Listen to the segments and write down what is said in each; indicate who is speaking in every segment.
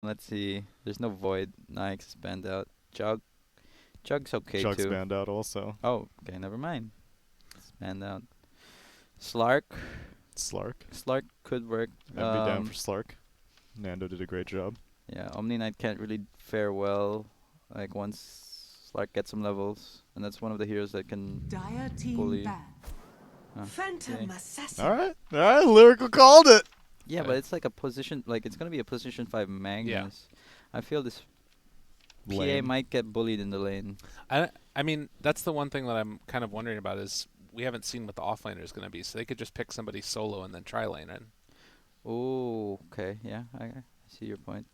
Speaker 1: Let's see. There's no Void. Nyx is banned out. Jug's okay
Speaker 2: Chug's
Speaker 1: too.
Speaker 2: banned out also.
Speaker 1: Oh, okay, never mind. It's banned out. Slark.
Speaker 2: Slark.
Speaker 1: Slark could work.
Speaker 2: I'd be down for Slark. Nando did a great job.
Speaker 1: Yeah, Omni Knight can't really fare well. Like once Slark gets some levels, and that's one of the heroes that can
Speaker 3: Dire team
Speaker 1: bully.
Speaker 3: ban.
Speaker 1: Okay.
Speaker 3: Phantom assassin.
Speaker 2: Alright, Lyrical called it!
Speaker 1: Yeah, but it's like a position. Like it's gonna be a position 5 Magnus. I feel this PA
Speaker 2: Lane.
Speaker 1: might get bullied in the lane.
Speaker 4: I mean, that's the one thing that I'm kind of wondering about is we haven't seen what the offlaner is going to be, so they could just pick somebody solo and then try lane in.
Speaker 1: Oh, okay, yeah, I see your point.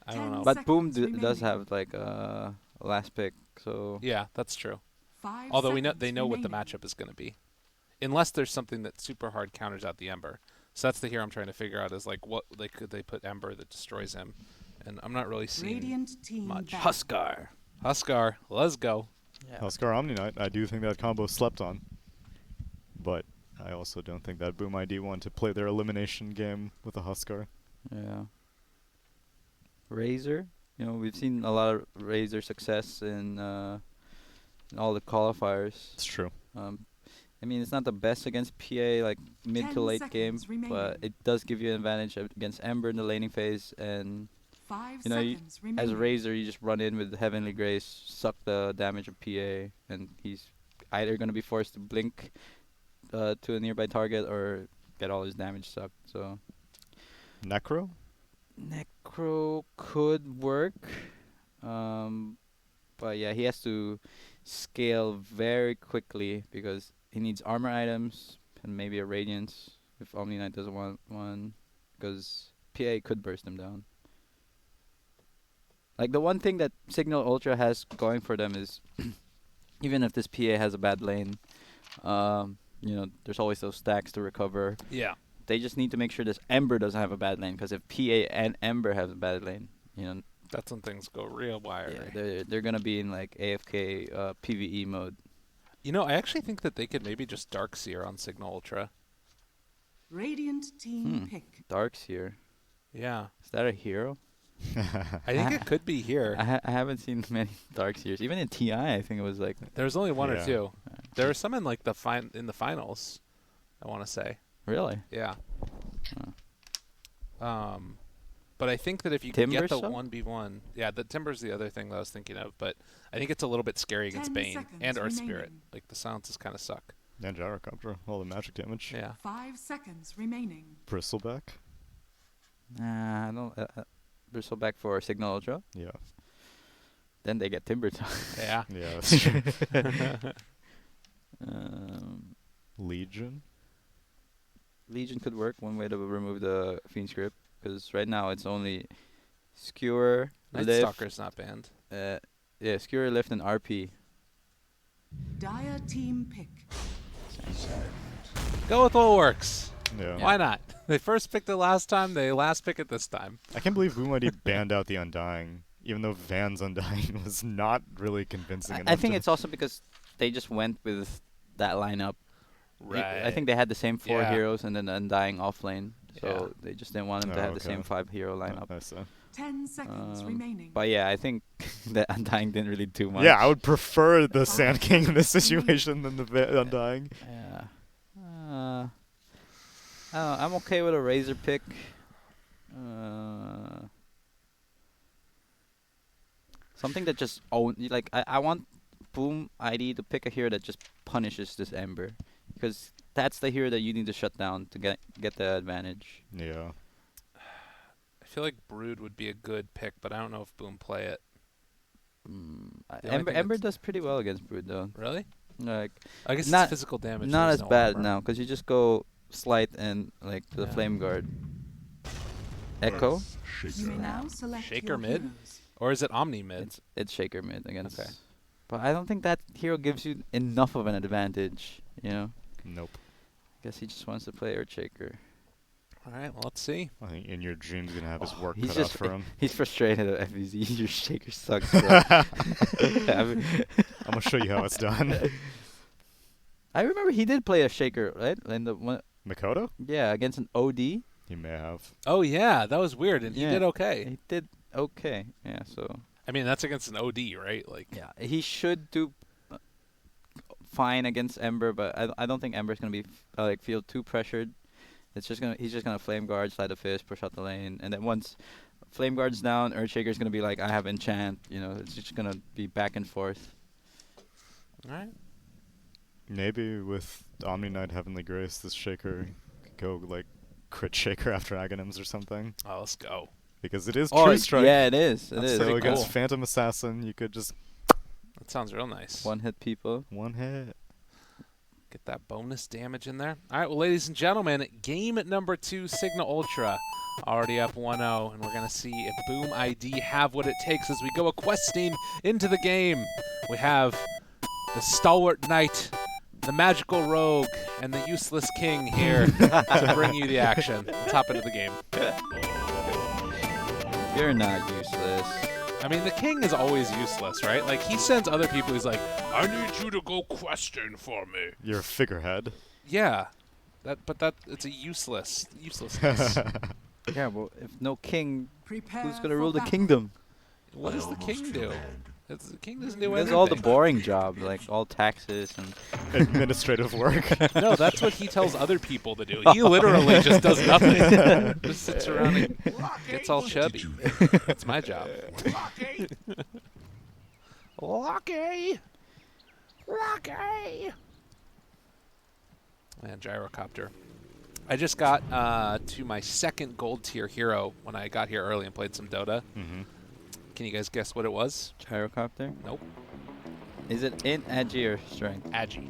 Speaker 4: I don't know.
Speaker 1: But Boom
Speaker 3: Seconds
Speaker 1: does
Speaker 3: remaining.
Speaker 1: have like a last pick, so
Speaker 4: Yeah, that's true.
Speaker 3: 5
Speaker 4: Although
Speaker 3: seconds
Speaker 4: they know what the
Speaker 3: remaining.
Speaker 4: matchup is going to be, unless there's something that super hard counters out the Ember. So that's the hero I'm trying to figure out is like what could they put Ember that destroys him, and I'm not really seeing
Speaker 3: Radiant team
Speaker 4: much.
Speaker 3: ban.
Speaker 1: Huskar.
Speaker 4: Huskar, let's go.
Speaker 1: Yeah.
Speaker 2: Huskar Omni Knight, I do think that combo slept on. But I also don't think that Boom ID wanted to play their elimination game with a Huskar.
Speaker 1: Yeah. Razor. You know, we've seen a lot of Razor success in all the qualifiers.
Speaker 2: It's true.
Speaker 1: I mean, it's not the best against PA, like mid
Speaker 3: 10
Speaker 1: to late game,
Speaker 3: seconds remaining.
Speaker 1: but it does give you an advantage against Ember in the laning phase. And
Speaker 3: 5
Speaker 1: you know,
Speaker 3: seconds
Speaker 1: as
Speaker 3: remaining.
Speaker 1: a Razor, you just run in with Heavenly Grace, suck the damage of PA, and he's either going to be forced to blink to a nearby target or get all his damage sucked. So
Speaker 2: Necro?
Speaker 1: Necro could work, but yeah, he has to scale very quickly because he needs armor items and maybe a Radiance if Omni Knight doesn't want one, because PA could burst him down. Like the one thing that Cignal Ultra has going for them is even if this PA has a bad lane, you know, there's always those stacks to recover.
Speaker 4: Yeah.
Speaker 1: They just need to make sure this Ember doesn't have a bad lane, because if PA and Ember have a bad lane, you know,
Speaker 4: That's when things go real wiry.
Speaker 1: yeah, they're gonna be in like AFK PVE mode.
Speaker 4: You know, I actually think that they could maybe just Darkseer on Signal Ultra.
Speaker 3: Radiant team pick.
Speaker 1: Dark's here.
Speaker 4: Yeah.
Speaker 1: Is that a hero?
Speaker 4: I think it could be here.
Speaker 1: I haven't seen many Dark's here. Even in TI, I think it was like.
Speaker 4: There's only one or
Speaker 2: Yeah.
Speaker 4: two. There were some in like the in the finals, I want to say.
Speaker 1: Really?
Speaker 4: Yeah.
Speaker 1: Huh.
Speaker 4: But I think that if you could get the
Speaker 1: Timber some?
Speaker 4: 1v1, yeah, the Timber's the other thing that I was thinking of, but I think it's a little bit scary against
Speaker 3: 10
Speaker 4: Bane
Speaker 3: seconds
Speaker 4: and or Spirit.
Speaker 3: remaining.
Speaker 4: Like the silences kind of suck.
Speaker 2: And Gyrocopter, all the magic damage.
Speaker 4: Yeah.
Speaker 3: 5 seconds remaining.
Speaker 2: Bristleback?
Speaker 1: Nah, I don't. Bristleback for Signal Ultra.
Speaker 2: Yeah.
Speaker 1: Then they get Timber.
Speaker 4: Yeah.
Speaker 2: Yeah, that's true.
Speaker 1: um,
Speaker 2: Legion?
Speaker 1: Legion could work. One way to remove the Fiend script, because right now it's only Skewer,
Speaker 4: Night
Speaker 1: Lift.
Speaker 4: Stalker's not banned.
Speaker 1: Yeah, Skewer, Lift, and RP.
Speaker 3: Dire team pick.
Speaker 4: Go with what works.
Speaker 2: Yeah.
Speaker 1: Yeah.
Speaker 4: Why not? They first picked it last time, they last pick it this time.
Speaker 2: I can't believe Boom ID banned out the Undying, even though Van's Undying was not really convincing enough.
Speaker 1: I think
Speaker 2: to
Speaker 1: it's also because they just went with that lineup.
Speaker 4: Right.
Speaker 1: I think they had the same 4
Speaker 4: Yeah.
Speaker 1: heroes and then Undying offlane, so
Speaker 4: Yeah.
Speaker 1: they just didn't want them to
Speaker 2: Oh,
Speaker 1: have the same
Speaker 2: okay.
Speaker 1: 5 hero lineup.
Speaker 2: I see.
Speaker 3: 10 seconds remaining.
Speaker 1: But yeah, I think that Undying didn't really do much.
Speaker 2: Yeah, I would prefer the Sand King in this situation than the Undying.
Speaker 1: Yeah. I don't know, I'm okay with a Razor pick. Something that just like I want Boom ID to pick a hero that just punishes this Ember, because that's the hero that you need to shut down to get the advantage.
Speaker 2: Yeah.
Speaker 4: I feel like Brood would be a good pick, but I don't know if Boom play it. The only thing
Speaker 1: Ember
Speaker 4: that's-
Speaker 1: does pretty well against Brood though.
Speaker 4: Really?
Speaker 1: Like
Speaker 4: I guess
Speaker 1: Not-
Speaker 4: it's physical damage.
Speaker 1: not
Speaker 4: there's
Speaker 1: as
Speaker 4: no
Speaker 1: bad
Speaker 4: armor.
Speaker 1: now, because you just go Slight and like the
Speaker 4: Yeah.
Speaker 1: Flame Guard. Echo.
Speaker 3: You may now select
Speaker 4: Shaker
Speaker 3: your
Speaker 4: mid?
Speaker 3: heroes.
Speaker 4: Or is it Omni mid?
Speaker 1: It's Shaker mid against.
Speaker 4: Okay.
Speaker 1: But I don't think that hero gives you enough of an advantage. You know.
Speaker 2: Nope.
Speaker 1: I guess he just wants to play Earthshaker.
Speaker 4: All right, well, let's see.
Speaker 2: I think in your dreams gonna have his work
Speaker 1: He's
Speaker 2: cut out
Speaker 1: just
Speaker 2: for him.
Speaker 1: he's frustrated at FVZ. Your Shaker sucks. Bro. I mean,
Speaker 2: I'm gonna show you how it's done.
Speaker 1: I remember he did play a Shaker, right? In the one,
Speaker 2: Makoto?
Speaker 1: yeah, against an OD.
Speaker 2: He may have.
Speaker 4: Oh yeah, that was weird, and he
Speaker 1: Yeah,
Speaker 4: did okay.
Speaker 1: He did okay. Yeah, so
Speaker 4: I mean, that's against an OD, right? Like,
Speaker 1: yeah, he should do fine against Ember, but I don't think Ember's gonna be like feel too pressured. He's just gonna flame guard, slide the fist, push out the lane, and then once flame guard's down, Earthshaker's gonna be like, I have enchant. You know, it's just gonna be back and forth.
Speaker 4: all right.
Speaker 2: Maybe with Omni Knight Heavenly Grace, this Shaker could go like crit Shaker after Aghanims or something.
Speaker 4: Oh, let's go.
Speaker 2: Because it is
Speaker 1: Oh,
Speaker 2: True Strike.
Speaker 1: yeah, it is. It
Speaker 4: That's
Speaker 1: is.
Speaker 2: So
Speaker 4: pretty
Speaker 2: against
Speaker 4: cool.
Speaker 2: Phantom Assassin, you could just
Speaker 4: That sounds real nice.
Speaker 1: One hit people.
Speaker 2: one hit.
Speaker 4: Get that bonus damage in there. All right, well, ladies and gentlemen, game number 2, Cignal Ultra, already up 1-0, and we're going to see if Boom ID have what it takes as we go a questing into the game. We have the stalwart knight, the magical rogue, and the useless king here to bring you the action. Let's hop into the game.
Speaker 1: You're not useless.
Speaker 4: I mean, the king is always useless, right? Like, he sends other people, he's like, I need you to go question for me.
Speaker 2: You're a figurehead.
Speaker 4: Yeah, it's a uselessness.
Speaker 1: Yeah, well, if no king,
Speaker 3: Prepare
Speaker 1: who's gonna
Speaker 3: for
Speaker 1: rule the
Speaker 3: battle.
Speaker 1: kingdom?
Speaker 4: What does the king do? The king doesn't do
Speaker 1: He does
Speaker 4: anything.
Speaker 1: all the boring job, like all taxes and.
Speaker 2: Administrative work.
Speaker 4: No, that's what he tells other people to do. He literally just does nothing. Just sits around and gets all chubby. That's my job. Lucky! Man, gyrocopter. I just got to my second gold tier hero when I got here early and played some Dota.
Speaker 2: Mm-hmm.
Speaker 4: Can you guys guess what it was?
Speaker 1: Gyrocopter?
Speaker 4: Nope.
Speaker 1: Is it in Agi or strength?
Speaker 4: Agi.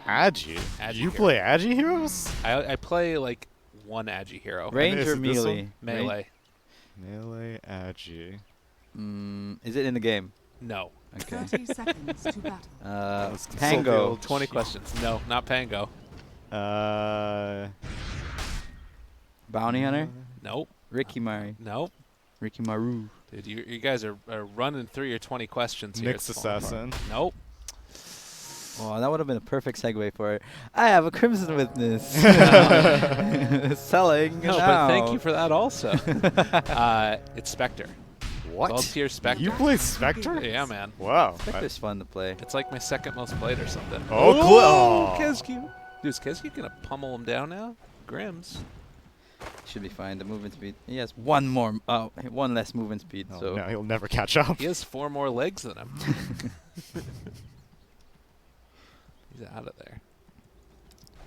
Speaker 2: Agi?
Speaker 4: Agi
Speaker 2: You
Speaker 4: hero.
Speaker 2: play Agi heroes?
Speaker 4: I play like one Agi hero.
Speaker 1: Range
Speaker 2: is
Speaker 1: or
Speaker 2: it this one?
Speaker 1: melee?
Speaker 4: Melee.
Speaker 2: Melee Agi.
Speaker 1: Is it in the game?
Speaker 4: No.
Speaker 1: Okay.
Speaker 3: 30 seconds to battle.
Speaker 2: Let's consult the
Speaker 1: Pango.
Speaker 2: old
Speaker 4: 20
Speaker 2: sheet.
Speaker 4: questions. No, not Pango.
Speaker 1: Bounty Hunter?
Speaker 4: Nope.
Speaker 1: Ricky Mari.
Speaker 4: Nope.
Speaker 1: Ricky Maru.
Speaker 4: Dude, you guys are running through your 20 questions here.
Speaker 2: Nyx
Speaker 4: It's falling apart.
Speaker 2: Assassin.
Speaker 4: Nope.
Speaker 1: Oh, that would have been a perfect segue for it. I have a Crimson Witness. Selling
Speaker 4: No,
Speaker 1: now.
Speaker 4: but thank you for that also. It's Spectre. Gold tier Spectre.
Speaker 2: You play Spectre?
Speaker 4: Yeah, man.
Speaker 2: Wow.
Speaker 1: Spectre's fun to play.
Speaker 4: It's like my second most played or something.
Speaker 2: Oh, cool. Oh.
Speaker 4: Kesku. Dude, is Kesku going to pummel him down now? Grims.
Speaker 1: Should be fine. The movement speed. He has one less movement speed.
Speaker 2: Oh,
Speaker 1: so
Speaker 2: no, he'll never catch up.
Speaker 4: He has 4 more legs than him. He's out of there.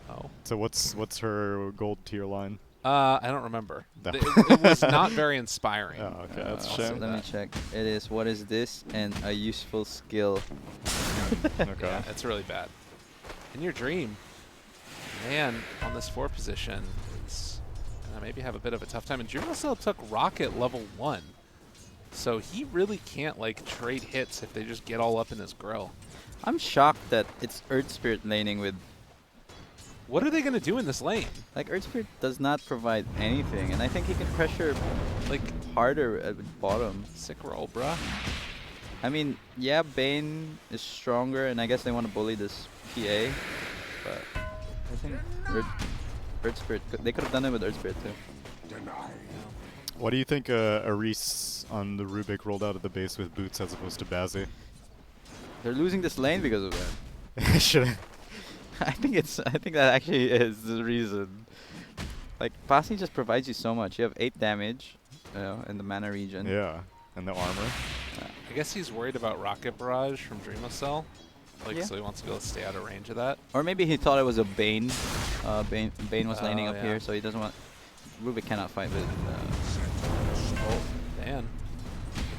Speaker 4: Oh.
Speaker 2: So what's her gold tier line?
Speaker 4: I don't remember.
Speaker 2: No.
Speaker 4: It was not very inspiring.
Speaker 2: Oh, okay, that's a
Speaker 1: so
Speaker 2: shame.
Speaker 1: let me check. It is what is this and a useful skill.
Speaker 2: Okay.
Speaker 4: Yeah, it's really bad. In your dream, man, on this 4 position, is gonna maybe have a bit of a tough time. And Dream also took Rocket level 1, so he really can't like trade hits if they just get all up in his grill.
Speaker 1: I'm shocked that it's Earth Spirit laning with.
Speaker 4: What are they gonna do in this lane?
Speaker 1: Like, Earth Spirit does not provide anything, and I think he can pressure
Speaker 4: Like,
Speaker 1: harder at the bottom.
Speaker 4: sick roll, bruh.
Speaker 1: I mean, yeah, Bane is stronger, and I guess they want to bully this PA, but I think Earth Spirit, they could have done it with Earth Spirit too.
Speaker 2: What do you think Aris on the Rubik rolled out of the base with boots as opposed to Bazzi?
Speaker 1: They're losing this lane because of that.
Speaker 2: Should
Speaker 1: I think that actually is the reason. Like, Bassi just provides you so much. You have 8 damage, in the mana region.
Speaker 2: Yeah, and the armor.
Speaker 4: I guess he's worried about Rocket Barrage from Dreamocell. Like,
Speaker 1: Yeah.
Speaker 4: so he wants to be able to stay out of range of that.
Speaker 1: Or maybe he thought it was a Bane. Bane was laning
Speaker 4: Oh,
Speaker 1: up
Speaker 4: yeah.
Speaker 1: here, so he doesn't want. Rubik cannot fight with.
Speaker 4: Oh, man.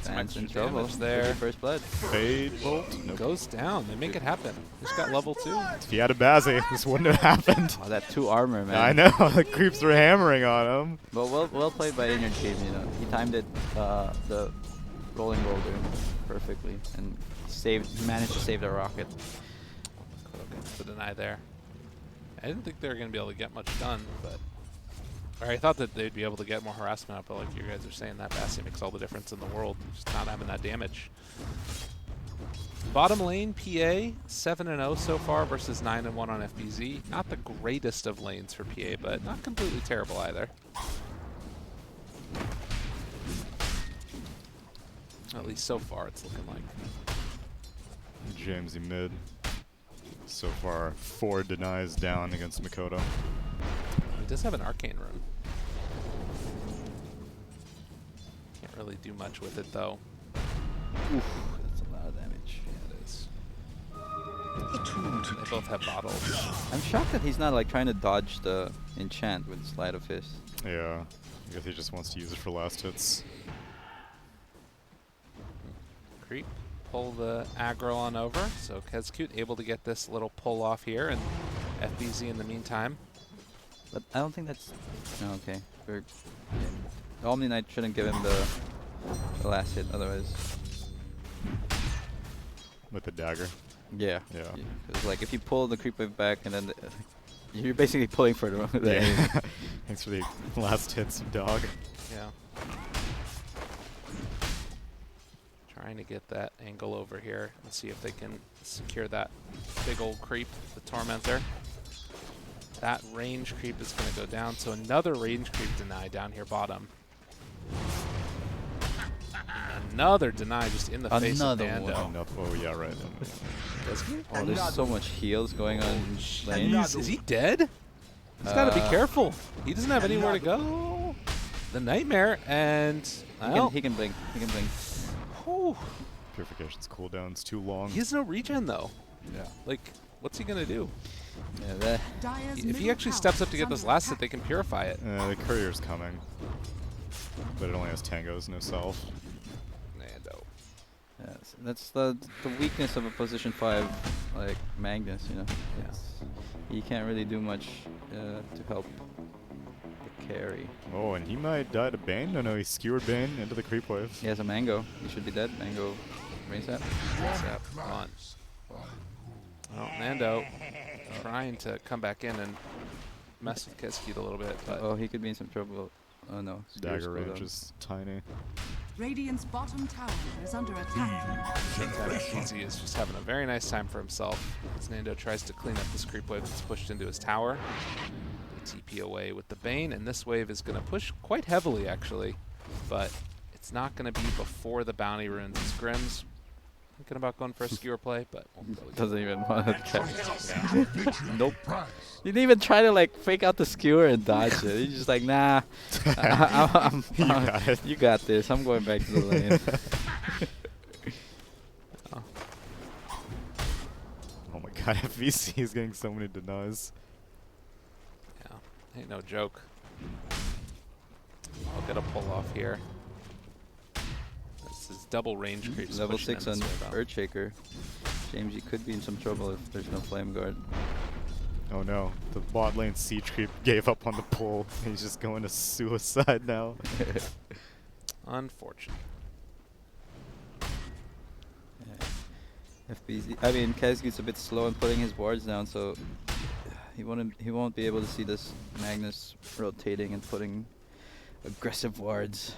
Speaker 4: Some
Speaker 1: Dan's in
Speaker 4: extra
Speaker 1: trouble.
Speaker 4: damage there.
Speaker 1: First blood.
Speaker 2: Fade bolt. Nope.
Speaker 4: Goes down. They make it happen. He's got level 2.
Speaker 2: If he had a Bazzi, this wouldn't have happened.
Speaker 1: Oh, that 2 armor, man.
Speaker 2: I know, the creeps were hammering on him.
Speaker 1: But well played by Inner Team, you know. He timed it, the rolling boulder perfectly, and managed to save the rocket.
Speaker 4: Gets the deny there. I didn't think they were going to be able to get much done, but... Or I thought that they'd be able to get more harassment out, but like you guys are saying, that Bassi makes all the difference in the world. Just not having that damage. Bottom lane, PA, 7-0 so far versus 9-1 on FBZ. Not the greatest of lanes for PA, but not completely terrible either. At least so far, it's looking like.
Speaker 2: Jamesy mid. So far, 4 denies down against Makoto.
Speaker 4: He does have an arcane rune. Can't really do much with it though.
Speaker 1: Oof, that's a lot of damage.
Speaker 4: Yeah, it is. They both have bottles.
Speaker 1: I'm shocked that he's not like trying to dodge the enchant with Sleight of Fist.
Speaker 2: Yeah, I guess he just wants to use it for last hits.
Speaker 4: Creep. Pull the aggro on over. So Kezcute able to get this little pull off here, and FBZ in the meantime.
Speaker 1: But I don't think that's... No, okay. Yeah. The Omni Knight shouldn't give him the last hit, otherwise...
Speaker 2: With the dagger.
Speaker 1: Yeah.
Speaker 2: Yeah.
Speaker 1: Because like if you pull the creep wave back and then you're basically pulling for the
Speaker 2: Yeah. Thanks for the last hits, dog.
Speaker 4: Yeah. Trying to get that angle over here and see if they can secure that big old creep, the Tormentor. That range creep is going to go down, so another range creep deny down here bottom. Another deny just in the face of
Speaker 1: Another
Speaker 4: Nando.
Speaker 1: one.
Speaker 2: Oh, yeah, right.
Speaker 1: Oh, there's so much heals going on in lane.
Speaker 4: Is he dead? He's got to be
Speaker 1: Uh,
Speaker 4: careful. He doesn't have anywhere to go. The Nightmare, and well,
Speaker 1: He can blink. He can blink.
Speaker 4: whew,
Speaker 2: Purification's cooldown's too long.
Speaker 4: he has no regen though.
Speaker 1: Yeah.
Speaker 4: Like, what's he gonna do?
Speaker 1: Yeah, that...
Speaker 3: Dire's
Speaker 4: If he
Speaker 3: middle
Speaker 4: actually
Speaker 3: tower
Speaker 4: steps up to
Speaker 3: is
Speaker 4: get this
Speaker 3: under
Speaker 4: last hit,
Speaker 3: attack.
Speaker 4: they can purify it.
Speaker 2: The courier's coming. But it only has tangos, no self.
Speaker 4: Nando.
Speaker 1: Yes, that's the weakness of a position 5 like Magnus, you know.
Speaker 4: Yeah.
Speaker 1: It's, he can't really do much to help the carry.
Speaker 2: Oh, and he might die to Bane? No, he skewered Bane into the creep wave.
Speaker 1: He has a mango. He should be dead. Mango raise that.
Speaker 4: Come on. Well, Nando trying to come back in and mess with Kezcute a little bit, but
Speaker 1: Oh, he could be in some trouble. Oh no. Spears
Speaker 2: Dagger
Speaker 1: go
Speaker 2: range
Speaker 1: down.
Speaker 2: is tiny.
Speaker 3: Radiant's bottom tower is under attack.
Speaker 4: Easy is just having a very nice time for himself as Nando tries to clean up this creep wave that's pushed into his tower. They TP away with the Bane, and this wave is going to push quite heavily actually, but it's not going to be before the bounty runes. As Grimm's thinking about going for a skewer play, but we'll go again.
Speaker 1: Doesn't even want to catch. Nope. He didn't even try to like fake out the skewer and dodge it. He's just like, nah.
Speaker 2: You got it.
Speaker 1: You got this. I'm going back to the lane.
Speaker 4: Oh.
Speaker 2: Oh my god, FVC is getting so many denies.
Speaker 4: Yeah, ain't no joke. I'll get a pull off here. This is double range creeps.
Speaker 1: Level
Speaker 4: pushing
Speaker 1: 6
Speaker 4: in
Speaker 1: on
Speaker 4: this wave out.
Speaker 1: Earthshaker. James, you could be in some trouble if there's no flame guard.
Speaker 2: Oh no, the bot lane siege creep gave up on the pull. He's just going to suicide now.
Speaker 4: Unfortunate.
Speaker 1: FBZ. I mean, Kezcute's a bit slow in putting his wards down, so he won't be able to see this Magnus rotating and putting aggressive wards.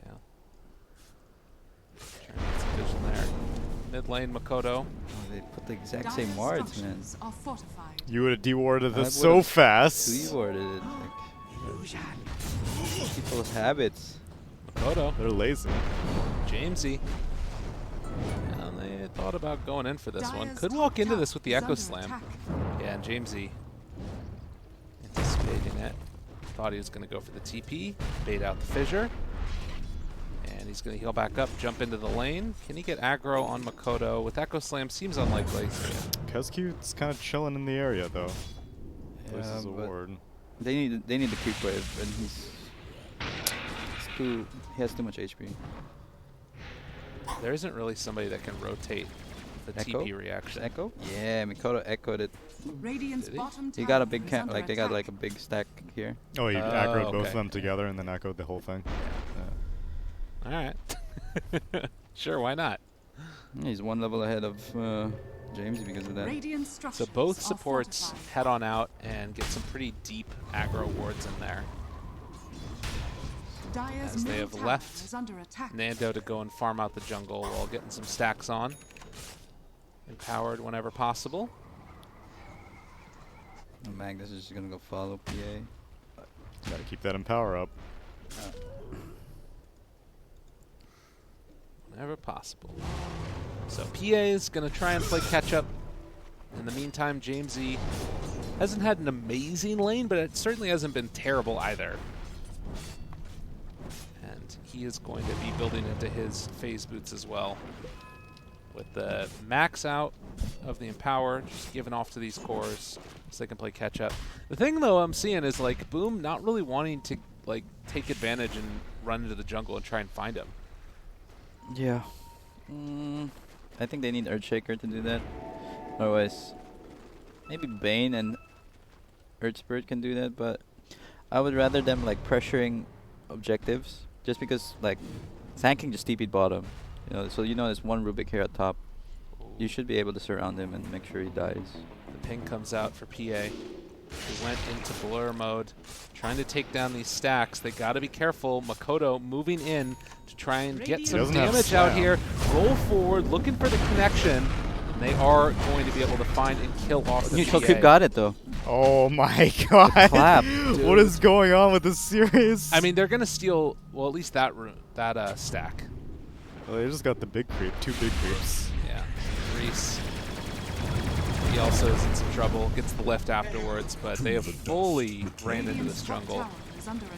Speaker 4: Yeah. Trying to get some vision there. Mid lane, Makoto.
Speaker 1: Oh, they put the exact
Speaker 3: Dire's
Speaker 1: same wards, man.
Speaker 3: structures are fortified.
Speaker 2: You would have dewarded
Speaker 1: I
Speaker 2: this so
Speaker 1: would've
Speaker 2: fast.
Speaker 1: Two-warded it. Like, people's habits.
Speaker 4: Makoto.
Speaker 2: They're lazy.
Speaker 4: Jamesy. And they thought about going in for this one.
Speaker 3: Dire's
Speaker 4: Could
Speaker 3: top
Speaker 4: walk into
Speaker 3: tower
Speaker 4: this with the
Speaker 3: is
Speaker 4: Echo
Speaker 3: under
Speaker 4: Slam.
Speaker 3: attack.
Speaker 4: Yeah, and Jamesy anticipating it. Thought he was going to go for the TP, bait out the fissure. And he's going to heal back up, jump into the lane. Can he get aggro on Makoto? With Echo Slam, seems unlikely.
Speaker 2: Kezcute's kind of chilling in the area though. Places a
Speaker 1: but
Speaker 2: ward.
Speaker 1: they need the creep wave, and he has too much HP.
Speaker 4: There isn't really somebody that can rotate the
Speaker 1: Echo?
Speaker 4: TP reaction.
Speaker 1: Echo? Yeah, Makoto echoed it.
Speaker 3: Radiant's
Speaker 4: Did he?
Speaker 3: bottom
Speaker 1: He
Speaker 3: tower
Speaker 1: got a big
Speaker 3: is
Speaker 1: camp,
Speaker 3: under
Speaker 1: like they got
Speaker 3: attack.
Speaker 1: like a big stack here.
Speaker 2: Oh, he
Speaker 4: Oh,
Speaker 2: aggroed both
Speaker 4: okay.
Speaker 2: of them together and then echoed the whole thing.
Speaker 4: All right. Sure, why not?
Speaker 1: He's one level ahead of Jamesy because of that.
Speaker 3: Radiant structures
Speaker 4: So both
Speaker 3: are
Speaker 4: supports
Speaker 3: fortified.
Speaker 4: head on out and get some pretty deep aggro wards in there.
Speaker 3: Dire's
Speaker 4: as they
Speaker 3: middle
Speaker 4: have
Speaker 3: tower
Speaker 4: left
Speaker 3: is under attack.
Speaker 4: Nando to go and farm out the jungle while getting some stacks on. Empowered whenever possible.
Speaker 1: And Magnus is just gonna go follow PA.
Speaker 2: Gotta keep that empower up.
Speaker 4: Never possible. So PA is going to try and play catch-up. In the meantime, Jamesy hasn't had an amazing lane, but it certainly hasn't been terrible either. And he is going to be building into his phase boots as well. With the max out of the Empower, just giving off to these cores so they can play catch-up. The thing, though, I'm seeing is, like, Boom not really wanting to, like, take advantage and run into the jungle and try and find him.
Speaker 1: Yeah. I think they need Earthshaker to do that. Otherwise, maybe Bane and Earth Spirit can do that, but I would rather them like pressuring objectives, just because like Sanking just TP'd bottom, you know. So you know there's one Rubik here at top. You should be able to surround him and make sure he dies.
Speaker 4: The ping comes out for PA. He went into blur mode, trying to take down these stacks. They got to be careful. Makoto moving in to try and get some damage out here. Roll forward, looking for the connection. And they are going to be able to find and kill off the
Speaker 1: Neutral
Speaker 4: PA.
Speaker 1: creep got it though.
Speaker 2: Oh my god.
Speaker 1: Clap.
Speaker 2: What is going on with this series?
Speaker 4: I mean, they're going to steal, well, at least that stack.
Speaker 2: Well, they just got the big creep, 2 big creeps.
Speaker 4: Yeah. Reese. He also is in some trouble, gets the lift afterwards, but they have fully ran into this jungle.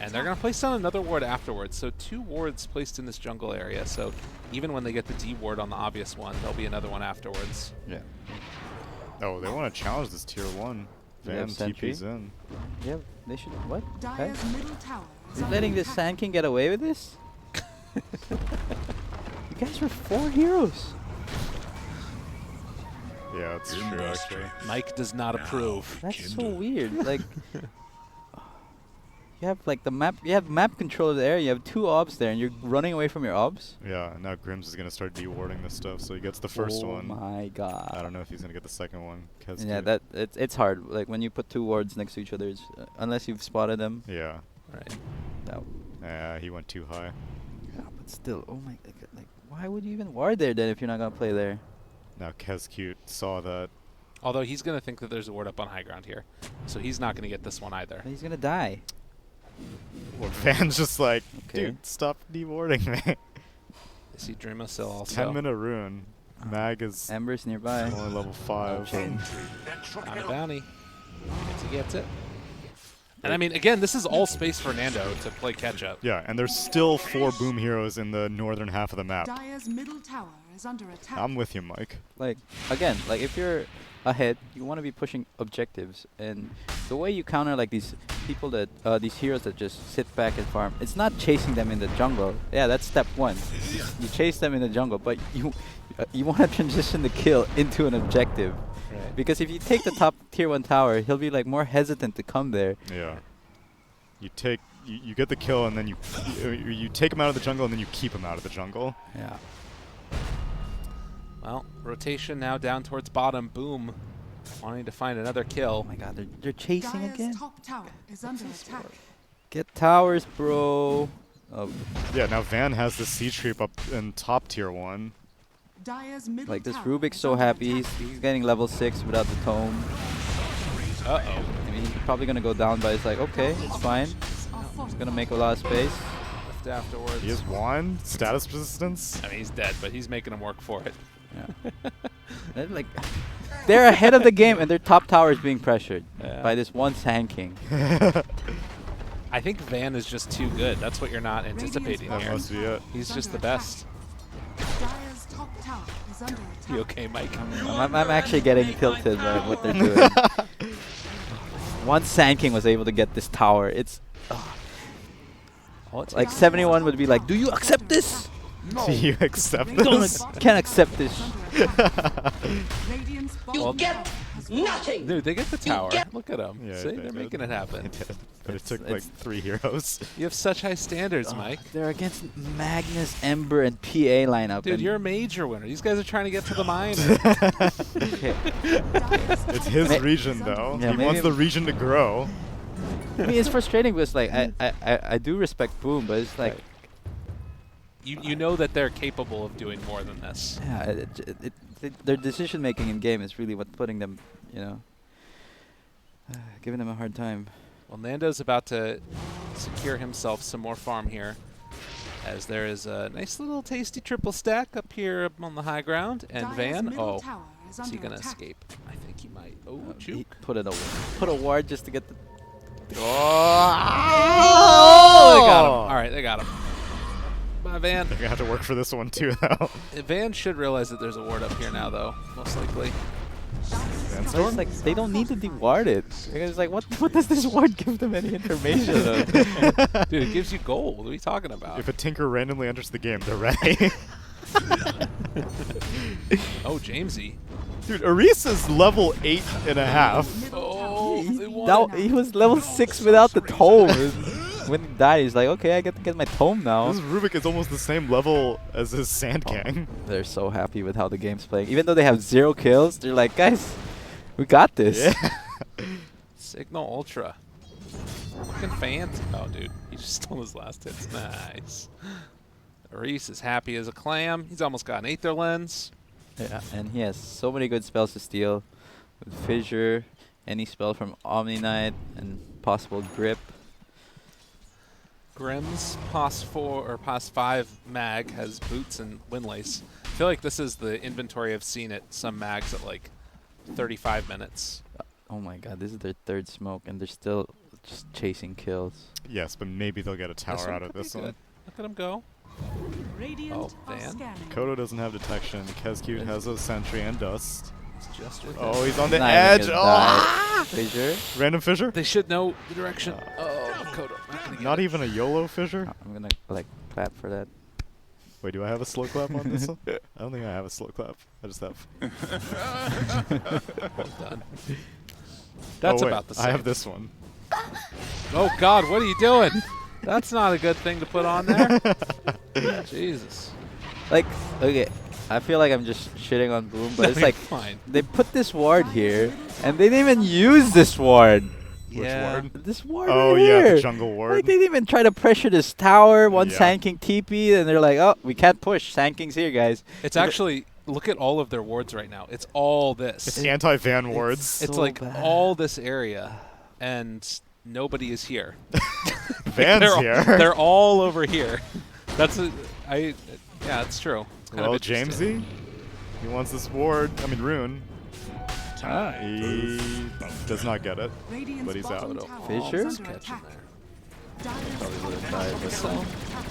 Speaker 4: And they're going to place down another ward afterwards. So 2 wards placed in this jungle area. So even when they get the D ward on the obvious one, there'll be another one afterwards.
Speaker 1: Yeah.
Speaker 2: Oh, they want to challenge this tier 1.
Speaker 1: They have
Speaker 2: Van
Speaker 1: sentry?
Speaker 2: TP's in.
Speaker 1: Yeah, they should. What? Okay.
Speaker 3: Dire's middle tower is
Speaker 1: You're
Speaker 3: under
Speaker 1: letting this
Speaker 3: attack.
Speaker 1: Sand King get away with this? You guys are 4 heroes.
Speaker 2: Yeah, that's true, actually.
Speaker 4: Mike does not approve.
Speaker 1: That's so weird. Like, you have like the map. You have map control of the area. You have 2 obs there, and you're running away from your obs.
Speaker 2: Yeah, now Grims is going to start dewarding this stuff, so he gets the first
Speaker 1: Oh
Speaker 2: one.
Speaker 1: my god.
Speaker 2: I don't know if he's going to get the second one.
Speaker 1: Yeah, that it's hard. Like when you put 2 wards next to each other, unless you've spotted them.
Speaker 2: Yeah.
Speaker 4: Right.
Speaker 1: That,
Speaker 2: Yeah, he went too high.
Speaker 1: yeah, but still, oh my, like why would you even ward there then if you're not gonna play there?
Speaker 2: Now Cute saw that.
Speaker 4: Although he's going to think that there's a ward up on high ground here. So he's not going to get this one either.
Speaker 1: He's gonna die.
Speaker 2: Well, Van's just like,
Speaker 1: Okay.
Speaker 2: dude, stop dewarding me.
Speaker 4: I see Dreamasil also.
Speaker 2: 10-minute rune. Mag is
Speaker 1: Ember's nearby.
Speaker 2: only level 5.
Speaker 1: Okay.
Speaker 4: On a bounty. Gets it. And I mean, again, this is all space for Nando to play catch up.
Speaker 2: Yeah, and there's still 4 boom heroes in the northern half of the map.
Speaker 3: Dire's middle tower is under attack.
Speaker 2: I'm with you, Mike.
Speaker 1: Like again, like if you're ahead, you want to be pushing objectives, and the way you counter like these people that these heroes that just sit back and farm, it's not chasing them in the jungle. Yeah, that's step 1. You chase them in the jungle, but you want to transition the kill into an objective.
Speaker 4: Right.
Speaker 1: Because if you take the top tier 1 tower, he'll be like more hesitant to come there.
Speaker 2: Yeah. You get the kill, and then you take him out of the jungle, and then you keep him out of the jungle.
Speaker 1: Yeah.
Speaker 4: Well, rotation now down towards bottom. Boom. Wanting to find another
Speaker 1: Oh
Speaker 4: kill.
Speaker 1: my god, they're chasing
Speaker 3: Dire's
Speaker 1: again.
Speaker 3: top tower is under attack.
Speaker 1: Get towers, bro. Oh,
Speaker 2: Yeah, now Van has the siege creep up in top tier 1.
Speaker 3: Dire's middle
Speaker 1: like this
Speaker 3: tower
Speaker 1: Rubik's
Speaker 3: is
Speaker 1: so
Speaker 3: under
Speaker 1: happy.
Speaker 3: attack.
Speaker 1: He's getting level 6 without the tome.
Speaker 4: Uh-oh.
Speaker 1: I mean, he's probably gonna go down, but it's like okay, it's fine. It's gonna make a lot of space.
Speaker 4: Left afterwards.
Speaker 2: He has 1 status resistance.
Speaker 4: I mean, he's dead, but he's making him work for it.
Speaker 1: Yeah. They're like, they're ahead of the game, and their top tower is being pressured
Speaker 4: Yeah.
Speaker 1: by this one Sand King.
Speaker 4: I think Van is just too good. That's what you're not anticipating
Speaker 2: That
Speaker 4: here.
Speaker 2: must be it.
Speaker 4: He's just the best.
Speaker 3: Dire's top tower is under attack.
Speaker 4: You okay, Mike?
Speaker 1: I'm actually getting tilted by what they're doing. Once Sand King was able to get this tower, it's
Speaker 4: Oh, it's
Speaker 1: like 71 would be like, do you accept this?
Speaker 2: Do you accept
Speaker 1: Don't
Speaker 2: this?
Speaker 1: can't accept this.
Speaker 3: Radiant's
Speaker 4: Well,
Speaker 3: bottom tower has fallen.
Speaker 4: Dude, they get the tower. Look at them.
Speaker 2: Yeah,
Speaker 4: See,
Speaker 2: they
Speaker 4: they're
Speaker 2: did.
Speaker 4: making it happen.
Speaker 2: It did. But it took
Speaker 1: It's-
Speaker 2: like 3 heroes.
Speaker 4: You have such high standards, Mike.
Speaker 1: They're against Magnus, Ember, and PA lineup.
Speaker 4: Dude,
Speaker 1: and
Speaker 4: you're a major winner. These guys are trying to get to the mine.
Speaker 1: okay.
Speaker 3: Dire's
Speaker 2: It's
Speaker 3: top
Speaker 2: his
Speaker 3: tower
Speaker 2: region,
Speaker 3: is under
Speaker 2: though.
Speaker 1: Yeah,
Speaker 2: He wants
Speaker 1: maybe-
Speaker 2: the region to grow.
Speaker 1: I mean, it's frustrating because like I do respect Boom, but it's like
Speaker 4: You know that they're capable of doing more than this.
Speaker 1: yeah, their decision making in game is really what's putting them, you know, giving them a hard time.
Speaker 4: Well, Nando's about to secure himself some more farm here as there is a nice little tasty triple stack up here on the high ground. And
Speaker 3: Dire's
Speaker 4: Van,
Speaker 3: middle tower
Speaker 4: is he
Speaker 3: under
Speaker 4: going to
Speaker 3: attack.
Speaker 4: escape? I think he might. Oh,
Speaker 1: He
Speaker 4: juke.
Speaker 1: put a ward just to get the.
Speaker 4: Oh, they got him. All right, they got him. Bye, Van.
Speaker 2: They're gonna have to work for this one too, though.
Speaker 4: Van should realize that there's a ward up here now, though, most likely.
Speaker 1: It's like they don't need to deward it. It's like what does this ward give them any information of?
Speaker 4: Dude, it gives you gold. What are you talking about?
Speaker 2: If a Tinker randomly enters the game, they're ready.
Speaker 4: Oh, Jamesy.
Speaker 2: Dude, Aris is level 8.5.
Speaker 4: Oh, they won.
Speaker 1: Now, he was level 6 without the tome. When he died, he's like, okay, I get to get my tome now.
Speaker 2: This Rubik is almost the same level as his Sand King.
Speaker 1: They're so happy with how the game's playing. Even though they have 0 kills, they're like, guys, we got this.
Speaker 2: Yeah.
Speaker 4: Cignal Ultra. Fucking fans. Oh, dude. He just stole his last hits. Nice. Reese is happy as a clam. He's almost got an Aether Lens.
Speaker 1: Yeah, and he has so many good spells to steal. With Fissure, any spell from Omni Knight, and possible Grip.
Speaker 4: Grimm's Pos 4 or Pos 5 mag has boots and windlace. I feel like this is the inventory I've seen at some mags at like 35 minutes.
Speaker 1: Oh my god, this is their 3rd smoke, and they're still just chasing kills.
Speaker 2: Yes, but maybe they'll get a tower
Speaker 4: one
Speaker 2: out of
Speaker 4: could be
Speaker 2: this
Speaker 4: good.
Speaker 2: one.
Speaker 4: Look at him go.
Speaker 3: Radiant
Speaker 4: Oh,
Speaker 3: are
Speaker 4: Van.
Speaker 3: scanning.
Speaker 2: Kodo doesn't have detection. Kezcute has a sentry and dust.
Speaker 4: It's just with
Speaker 2: Oh, he's on the
Speaker 1: Not even
Speaker 2: edge.
Speaker 1: gonna
Speaker 2: Oh!
Speaker 1: die. Fissure.
Speaker 2: Random fissure?
Speaker 4: They should know the direction. Oh, Kodo. Not gonna get
Speaker 2: Not
Speaker 4: it.
Speaker 2: even a YOLO fissure?
Speaker 1: I'm gonna like clap for that.
Speaker 2: Wait, do I have a slow clap on this one? I don't think I have a slow clap. I just have.
Speaker 4: Well done. That's
Speaker 2: oh, wait,
Speaker 4: about the same.
Speaker 2: I have this one.
Speaker 4: Oh God, what are you doing? That's not a good thing to put on there. Jesus.
Speaker 1: Like, okay, I feel like I'm just shitting on Boom, but it's like
Speaker 4: fine.
Speaker 1: they put this ward here, and they didn't even use this ward.
Speaker 2: Which ward?
Speaker 1: This ward
Speaker 2: Oh,
Speaker 1: right
Speaker 2: yeah,
Speaker 1: here.
Speaker 2: the jungle ward.
Speaker 1: Like, they didn't even try to pressure this tower. One
Speaker 2: Yeah.
Speaker 1: Sand King TP, and they're like, oh, we can't push. Sand King's here, guys.
Speaker 4: It's actually, look at all of their wards right now. It's all this.
Speaker 2: It's anti-Van wards.
Speaker 4: It's
Speaker 1: so
Speaker 4: like
Speaker 1: bad.
Speaker 4: all this area, and nobody is here.
Speaker 2: Van's
Speaker 4: they're,
Speaker 2: here.
Speaker 4: They're all over here. That's yeah, it's true. It's kind
Speaker 2: Well,
Speaker 4: of interesting.
Speaker 2: Jamesy, he wants this ward. I mean, Rune.
Speaker 1: Ah,
Speaker 2: He does not get it.
Speaker 3: Radiant's
Speaker 2: But he's
Speaker 3: bottom
Speaker 2: out.
Speaker 3: tower
Speaker 1: Fissure?
Speaker 3: is under
Speaker 4: Catch him
Speaker 3: attack.
Speaker 4: there.
Speaker 3: Dire's
Speaker 1: Probably would've
Speaker 3: top
Speaker 1: died,
Speaker 3: tower
Speaker 1: but
Speaker 3: is
Speaker 1: so.
Speaker 3: under attack.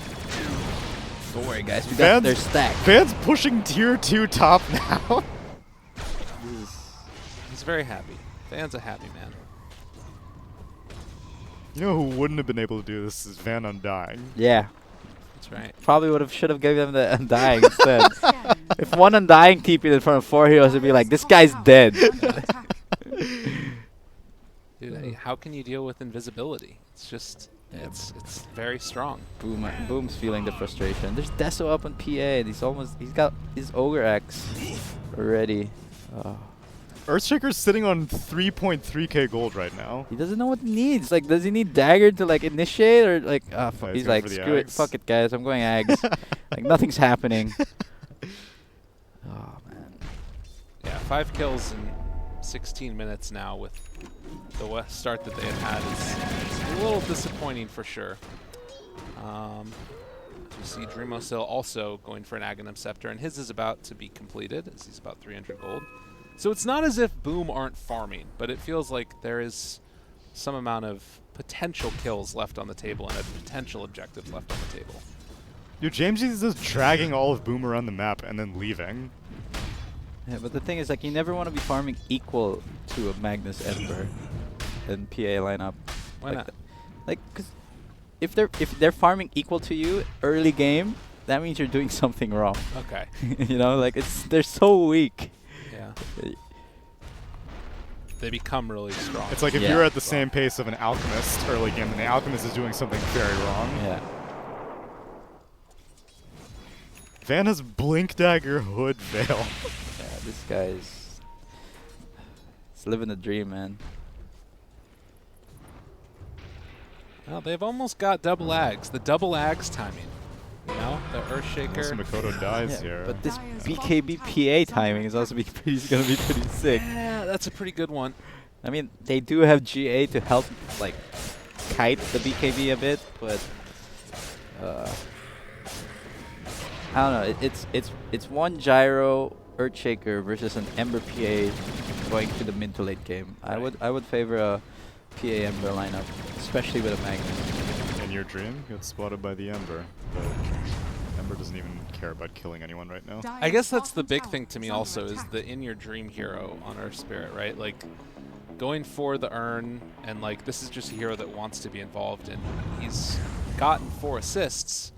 Speaker 1: Don't worry, guys. We got
Speaker 2: Van's-
Speaker 1: their stack.
Speaker 2: Van's pushing tier 2 top now.
Speaker 4: He's very happy. Van's a happy man.
Speaker 2: You know who wouldn't have been able to do this is Van Undying.
Speaker 1: Yeah.
Speaker 4: That's right.
Speaker 1: Probably should have given them the Undying instead.
Speaker 3: Scanning.
Speaker 1: If one Undying TP'd in front of 4 heroes, it'd be like, this guy's dead.
Speaker 3: Under attack.
Speaker 4: Dude, how can you deal with invisibility? It's just, it's very strong.
Speaker 1: Boom's feeling the frustration. There's Deso up on PA, and he's got his Ogre X already. Oh.
Speaker 2: Earthshaker's sitting on 3.3k gold right now.
Speaker 1: He doesn't know what he needs. Like, does he need Dagger to like initiate, or like,
Speaker 2: he's
Speaker 1: he's
Speaker 2: going
Speaker 1: like,
Speaker 2: for the
Speaker 1: screw it,
Speaker 2: Ags.
Speaker 1: fuck it, guys, I'm going Ags. Like, nothing's happening. Oh man.
Speaker 4: Yeah, 5 kills in 16 minutes now with the start that they had is a little disappointing for sure. You see Dreamosil also going for an Aghanim Scepter, and his is about to be completed, as he's about 300 gold. So it's not as if Boom aren't farming, but it feels like there is some amount of potential kills left on the table and a potential objective left on the table.
Speaker 2: Dude, Jamesy's just dragging all of Boom around the map and then leaving.
Speaker 1: Yeah, but the thing is, like, you never want to be farming equal to a Magnus Ember in PA lineup.
Speaker 4: Why not?
Speaker 1: Like, cause if they're farming equal to you early game, that means you're doing something wrong.
Speaker 4: Okay.
Speaker 1: You know, like they're so weak.
Speaker 4: Yeah. They become really strong.
Speaker 2: It's like if
Speaker 1: Yeah.
Speaker 2: you're at the same pace of an Alchemist early game, and the Alchemist is doing something very wrong.
Speaker 1: Yeah.
Speaker 2: Van has Blink Dagger Hood Veil.
Speaker 1: Yeah, this guy's living the dream, man.
Speaker 4: Well, they've almost got double Ags. The double Ags timing. You know, the
Speaker 2: Unless
Speaker 4: Earthshaker.
Speaker 2: Makoto dies
Speaker 1: Yeah,
Speaker 2: here.
Speaker 1: but this
Speaker 3: Dire's
Speaker 1: BKB
Speaker 3: bottom tower
Speaker 1: PA timing is also going to be pretty sick.
Speaker 4: Yeah, that's a pretty good one.
Speaker 1: I mean, they do have GA to help, like, kite the BKB a bit, but I don't know. It's one gyro Earthshaker versus an Ember PA going to the mid to late game. I would favor a PA Ember lineup, especially with a Magnus.
Speaker 2: In your dream, gets spotted by the Ember, but Ember doesn't even care about killing anyone right now.
Speaker 4: I guess that's the big thing to me also is the in your dream hero on Earth Spirit, right? Like going for the urn, and like this is just a hero that wants to be involved, and he's gotten 4 assists,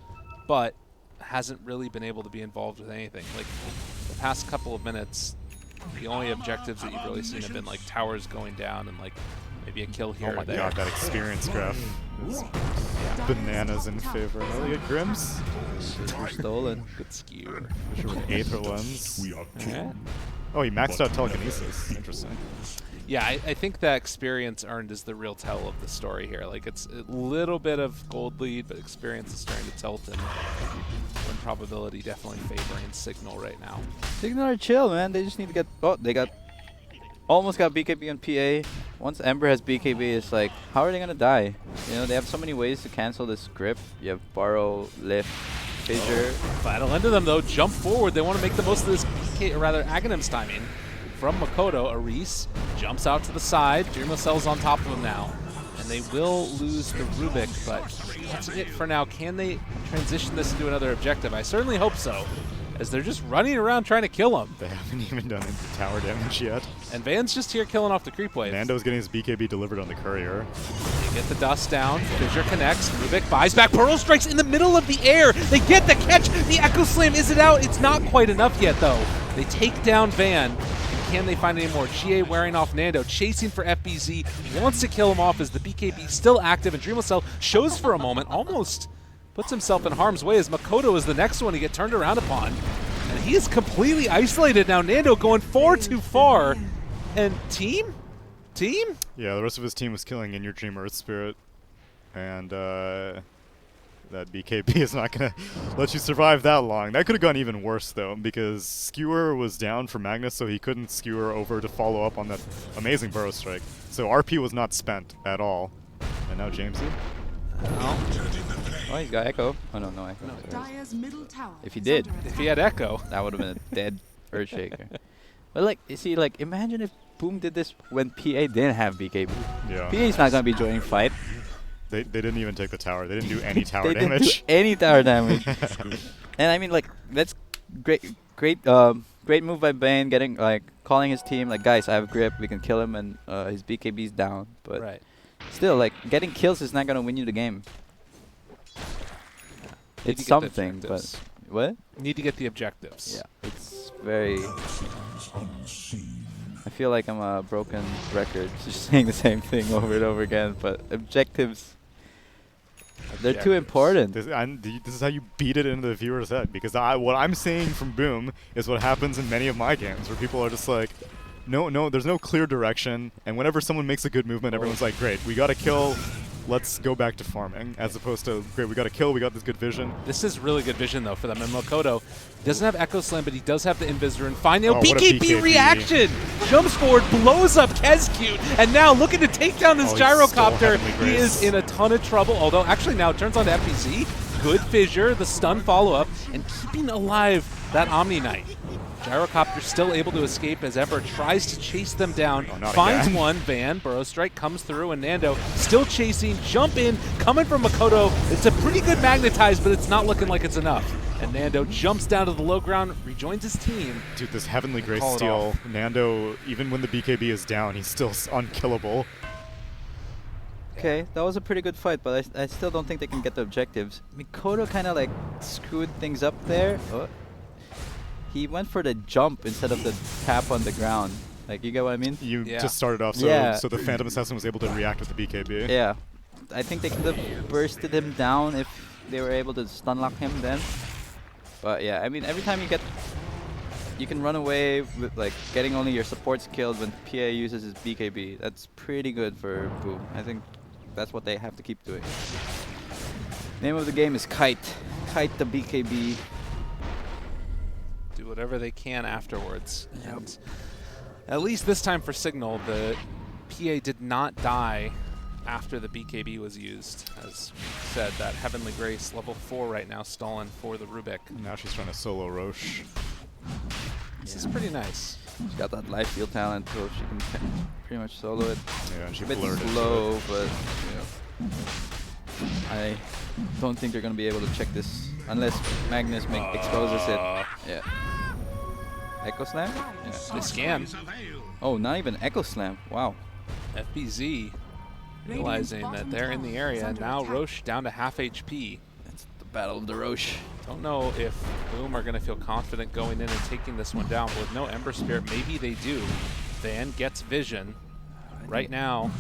Speaker 4: but hasn't really been able to be involved with anything. Like the past couple of minutes, the only objectives that you've really seen have been like towers going down and like maybe a kill here
Speaker 2: Oh my
Speaker 4: or there.
Speaker 2: god, that experience graph is bananas in favor. Oh, you get Grims.
Speaker 1: Stolen.
Speaker 4: Good skewer.
Speaker 2: Aether Lens.
Speaker 4: Alright.
Speaker 2: Oh, he maxed out telekinesis. Interesting.
Speaker 4: Yeah, I think that experience earned is the real tell of the story here. Like, it's a little bit of gold lead, but experience is starting to tilt, and win probability definitely favoring Cignal right now.
Speaker 1: Cignal are chill, man. They just need to get. Oh, they almost got BKB on PA. Once Ember has BKB, it's like, how are they gonna die? You know, they have so many ways to cancel this grip. You have Borrow, Lift, Fissure.
Speaker 4: Final end of them, though. Jump forward. They want to make the most of this BK, or rather, Aghanim's timing. From Makoto, Aris jumps out to the side. Dreamlessell's on top of him now. And they will lose the Rubik, but that's it for now. Can they transition this into another objective? I certainly hope so, as they're just running around trying to kill him.
Speaker 2: They haven't even done any tower damage yet.
Speaker 4: And Van's just here killing off the creep waves.
Speaker 2: Nando's getting his BKB delivered on the courier.
Speaker 4: They get the dust down. Fissure connects. Rubik buys back. Pearl strikes in the middle of the air. They get the catch. The Echo Slam. Is it out? It's not quite enough yet, though. They take down Van. Can they find any more? GA wearing off Nando, chasing for FBZ, wants to kill him off as the BKB still active, and Dreamlessell shows for a moment, almost puts himself in harm's way as Makoto is the next one to get turned around upon. And he is completely isolated now. Nando going 4 too far. And team?
Speaker 2: Yeah, the rest of his team was killing In Your Dream Earth Spirit. And that BKB is not going to let you survive that long. That could have gone even worse, though, because Skewer was down for Magnus, so he couldn't skewer over to follow up on that amazing Burrow Strike. So RP was not spent at all. And now Jamesy.
Speaker 1: Oh, he's got Echo. Oh, no Echo.
Speaker 3: Dire's middle tower
Speaker 1: If he
Speaker 3: is
Speaker 1: did.
Speaker 3: under
Speaker 4: If he had Echo.
Speaker 1: That would have been a dead Earthshaker. But like, you see, like, imagine if Boom did this when PA didn't have BKB.
Speaker 2: Yeah.
Speaker 1: PA's not gonna be joining fight.
Speaker 2: They didn't even take the tower. They didn't do any tower
Speaker 1: They didn't do
Speaker 2: damage.
Speaker 1: any tower damage. And I mean, like, that's great move by Bane, getting like calling his team like, guys, I have grip, we can kill him, and his BKB's down. But
Speaker 4: Right.
Speaker 1: still, like, getting kills is not gonna win you the game.
Speaker 4: Need
Speaker 1: It's
Speaker 4: to get the
Speaker 1: something, but
Speaker 4: objectives.
Speaker 1: what?
Speaker 4: Need to get the objectives.
Speaker 1: Yeah, it's very. I feel like I'm a broken record, just saying the same thing over and over again. But objectives, they're too important.
Speaker 2: This is how you beat it into the viewer's head, because what I'm seeing from Boom is what happens in many of my games, where people are just like, no, there's no clear direction, and whenever someone makes a good movement, everyone's like, great, we got a kill, let's go back to farming, as opposed to, great, we got a kill, we got this good vision.
Speaker 4: This is really good vision, though, for them. And Makoto doesn't have Echo Slam, but he does have the Invisor. And final
Speaker 2: Oh, what a
Speaker 4: BKB
Speaker 2: BKB.
Speaker 4: reaction! Jumps forward, blows up Kezcute, and now looking to take down this
Speaker 2: Oh, he stole
Speaker 4: gyrocopter.
Speaker 2: Heavenly
Speaker 4: He is
Speaker 2: Grace.
Speaker 4: in a ton of trouble, although actually now it turns on to FPC. Good fissure, the stun follow-up, and keeping alive that Omni Knight. Gyrocopter still able to escape as Ember tries to chase them down.
Speaker 2: Oh, not
Speaker 4: finds
Speaker 2: again.
Speaker 4: one, Van, Burrow Strike comes through, and Nando still chasing, jump in, coming from Makoto. It's a pretty good magnetize, but it's not looking like it's enough. And Nando jumps down to the low ground, rejoins his team.
Speaker 2: Dude, this Heavenly Grace
Speaker 4: Call it
Speaker 2: steal,
Speaker 4: off.
Speaker 2: Nando, even when the BKB is down, he's still unkillable.
Speaker 1: Okay, that was a pretty good fight, but I still don't think they can get the objectives. Mikoto kind of like screwed things up there. Oh. He went for the jump instead of the tap on the ground. Like, you get what I mean?
Speaker 2: You
Speaker 4: Yeah.
Speaker 2: just started off, so,
Speaker 1: Yeah.
Speaker 2: so the Phantom Assassin was able to react with the BKB.
Speaker 1: Yeah. I think they could have bursted him down if they were able to stun lock him then. But yeah, I mean, every time you can run away with like getting only your supports killed when PA uses his BKB. That's pretty good for Boom. I think that's what they have to keep doing. Name of the game is Kite. Kite the BKB.
Speaker 4: Do whatever they can afterwards. And at least this time for Cignal, the PA did not die after the BKB was used. As we said, that Heavenly Grace level 4 right now stolen for the Rubik.
Speaker 2: Now she's trying to solo Roche.
Speaker 4: This is pretty nice.
Speaker 1: She's got that life field talent, so she can pretty much solo it.
Speaker 2: Yeah, and she
Speaker 1: A bit
Speaker 2: blurred
Speaker 1: slow, but you know, I don't think they're gonna be able to check this unless Magnus exposes it. Yeah. Echo Slam? Yeah.
Speaker 4: They scan.
Speaker 1: Oh, not even Echo Slam. Wow.
Speaker 4: FBZ realizing that they're in the area. Now Roche down to half HP.
Speaker 1: That's the battle of the Roche.
Speaker 4: Don't know if Boom are going to feel confident going in and taking this one down, but with no Ember Spirit, maybe they do. Van gets vision. Right now,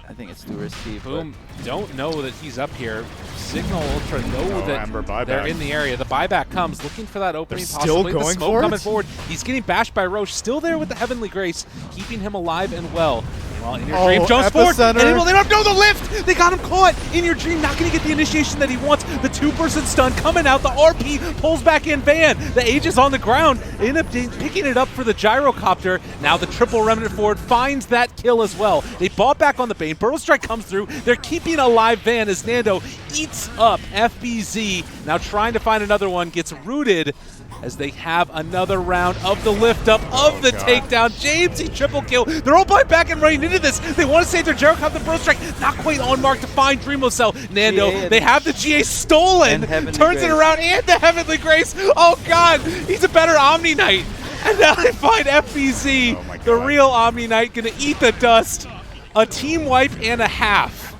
Speaker 1: I think it's too risky.
Speaker 4: Boom don't know that he's up here. Cignal Ultra know that
Speaker 2: Ember buyback.
Speaker 4: they're in the area. The buyback comes, looking for that opening.
Speaker 2: They're still
Speaker 4: possibly
Speaker 2: going
Speaker 4: the smoke
Speaker 2: for it?
Speaker 4: coming forward. He's getting bashed by Roche. Still there with the Heavenly Grace, keeping him alive and well. Well, in your dream, jumps forward, and they don't know the lift! They got him caught! In your dream, not going to get the initiation that he wants. The two-person stun coming out. The RP pulls back in Van. The Aegis on the ground. End up picking it up for the gyrocopter. Now the triple remnant forward finds that kill as well. They bought back on the Bane. Burrow Strike comes through. They're keeping alive Van as Nando eats up FBZ. Now trying to find another one. Gets rooted as they have another round of the lift up of the takedown. Jamesy triple kill. They're all buying back and running into this. They want to save their gyrocopter. Burrow Strike not quite on mark to find Dreamo Cell. Nando, they have the GA stolen. Turns it around and the Heavenly Grace. Oh God, he's a better Omni Knight. And now they find FBZ, the real Omni Knight, gonna eat the dust. A team wipe and a half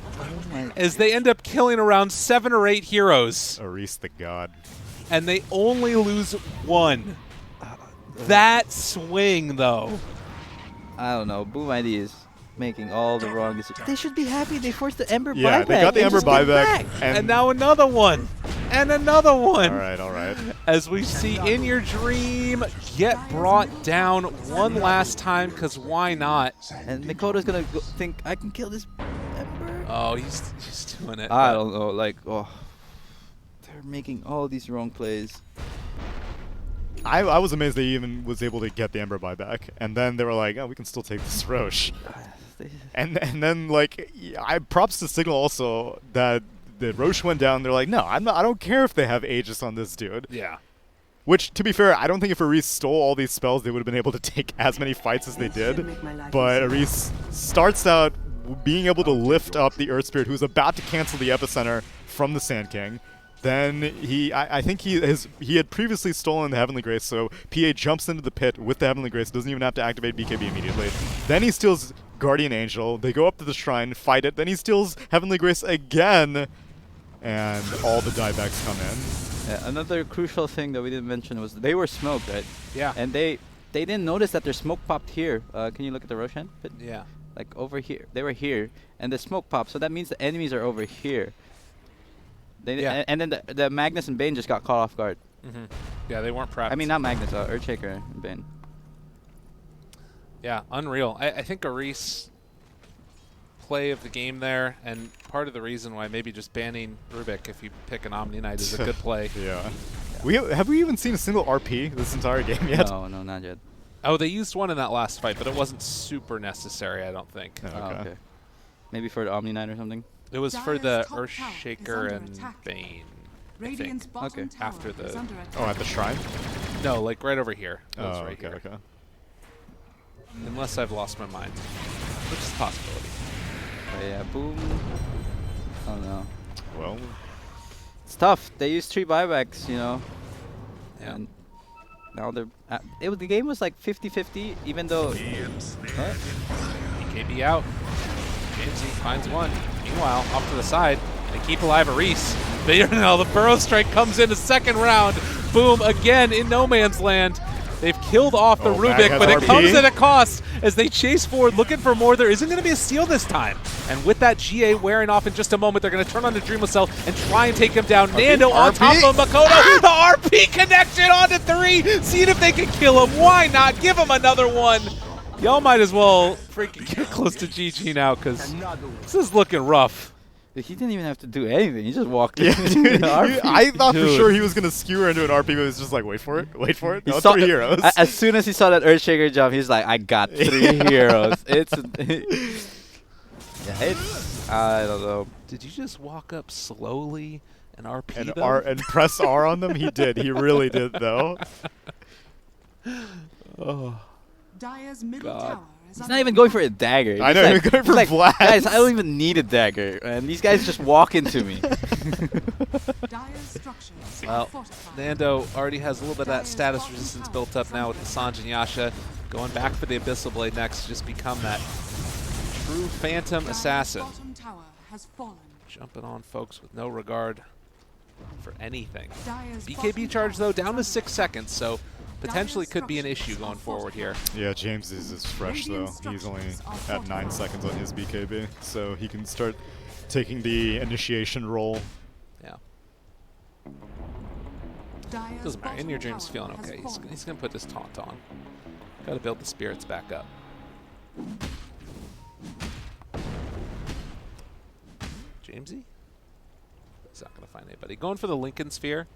Speaker 4: as they end up killing around 7 or 8 heroes.
Speaker 2: Aris the god.
Speaker 4: And they only lose 1. That swing, though.
Speaker 1: I don't know. Boom ID is making all the wrong decisions. They should be happy they forced the Ember buyback.
Speaker 2: Yeah, they got the Ember buyback.
Speaker 4: And now another one. And another one.
Speaker 2: All right, all right.
Speaker 4: As we see In Your Dream get brought down one last time, because why not?
Speaker 1: And Mikoto's going to think, I can kill this Ember?
Speaker 4: Oh, he's doing it.
Speaker 1: I don't know. Like, oh. They're making all these wrong plays.
Speaker 2: I was amazed they even was able to get the Ember buyback, and then they were like, "Oh, we can still take this Roche." And then like, I props to Cignal also that the Roche went down. They're like, "No, I don't care if they have Aegis on this dude."
Speaker 4: Yeah.
Speaker 2: Which, to be fair, I don't think if Aris stole all these spells, they would have been able to take as many fights as they did. But Aris starts out being able to lift up the Earth Spirit, who's about to cancel the Epicenter from the Sand King. Then I think he had previously stolen the Heavenly Grace, so PA jumps into the pit with the Heavenly Grace, doesn't even have to activate BKB immediately. Then he steals Guardian Angel. They go up to the shrine, fight it. Then he steals Heavenly Grace again, and all the diebacks come in.
Speaker 1: Yeah, another crucial thing that we didn't mention was they were smoked, right?
Speaker 4: Yeah.
Speaker 1: And they didn't notice that their smoke popped here. Can you look at the Roshan pit?
Speaker 4: Yeah.
Speaker 1: Like over here. They were here, and the smoke popped, so that means the enemies are over here. And then the Magnus and Bane just got caught off guard.
Speaker 4: Yeah, they weren't prepped.
Speaker 1: I mean, not Magnus, Earthshaker and Bane.
Speaker 4: Yeah, unreal. I think Aris play of the game there, and part of the reason why maybe just banning Rubik if you pick an Omni Knight is a good play.
Speaker 2: Yeah. Have we even seen a single RP this entire game yet?
Speaker 1: No, not yet.
Speaker 4: Oh, they used one in that last fight, but it wasn't super necessary, I don't think.
Speaker 2: Oh, okay.
Speaker 1: Maybe for the Omni Knight or something?
Speaker 4: It was for the Earthshaker and Bane.
Speaker 3: Radiant's bottom tower
Speaker 4: After the
Speaker 3: is under attack.
Speaker 2: Oh, at the shrine?
Speaker 4: No, like right over here. It was
Speaker 2: Oh,
Speaker 4: right
Speaker 2: okay,
Speaker 4: here.
Speaker 2: okay.
Speaker 4: Unless I've lost my mind, which is a possibility.
Speaker 1: But yeah, Boom. Oh no.
Speaker 2: Well,
Speaker 1: It's tough. They used 3 buybacks, you know.
Speaker 4: Yeah.
Speaker 1: And now they're the game was like 50-50, even though. What?
Speaker 4: BKB out. Jamesy finds one. Meanwhile, off to the side, they keep alive Aris. The Burrow Strike comes in the second round. Boom, again in no man's land. They've killed off the Rubik, but it comes at a cost as they chase forward looking for more. There isn't going to be a steal this time. And with that GA wearing off in just a moment, they're going to turn on the Dreamo Cell and try and take him down. Nando on top of Makoto. The RP connection onto 3. Seeing if they can kill him. Why not? Give him another one. Y'all might as well freaking get close to GG now, because this is looking rough.
Speaker 1: He didn't even have to do anything. He just walked in.
Speaker 2: dude, I thought for sure he was going to skewer into an RP, but he was just like, wait for it, wait for it. No, 3 heroes.
Speaker 1: As soon as he saw that Earthshaker jump, he's like, I got 3 heroes. It's... yeah, it's... I don't know.
Speaker 4: Did you just walk up slowly and RP
Speaker 2: And
Speaker 4: them?
Speaker 2: and press R on them? He did. He really did, though.
Speaker 4: Oh.
Speaker 3: Dire's middle
Speaker 4: God.
Speaker 3: tower is
Speaker 1: He's
Speaker 3: under
Speaker 1: not even going for a dagger.
Speaker 2: I
Speaker 1: He's
Speaker 2: know,
Speaker 1: like,
Speaker 2: you're going for
Speaker 1: he's like,
Speaker 2: blast.
Speaker 1: Guys, I don't even need a dagger. And these guys just walk into me.
Speaker 3: Dire's structures are
Speaker 4: Well,
Speaker 3: fortified.
Speaker 4: Nando already has a little bit of that status resistance built up now with the Sanj and Yasha. Going back for the Abyssal Blade next to just become that true Phantom
Speaker 3: Dire's
Speaker 4: assassin.
Speaker 3: bottom tower has fallen.
Speaker 4: Jumping on folks with no regard for anything.
Speaker 3: Dire's
Speaker 4: BKB
Speaker 3: bottom
Speaker 4: charge,
Speaker 3: tower
Speaker 4: though,
Speaker 3: is
Speaker 4: down to
Speaker 3: under
Speaker 4: 6 seconds, so potentially could be an
Speaker 3: structures
Speaker 4: issue
Speaker 3: are
Speaker 4: going forward here.
Speaker 2: Yeah, James is fresh, though. He's only at 9 seconds on his BKB, so he can start taking the initiation role.
Speaker 4: Yeah.
Speaker 3: Dire's
Speaker 4: Doesn't matter. In your
Speaker 3: bottom
Speaker 4: dreams
Speaker 3: tower
Speaker 4: feeling
Speaker 3: has
Speaker 4: okay.
Speaker 3: fallen.
Speaker 4: He's going to put this taunt on. Got to build the spirits back up. Jamesy? He's not going to find anybody. Going for the Lincoln Sphere.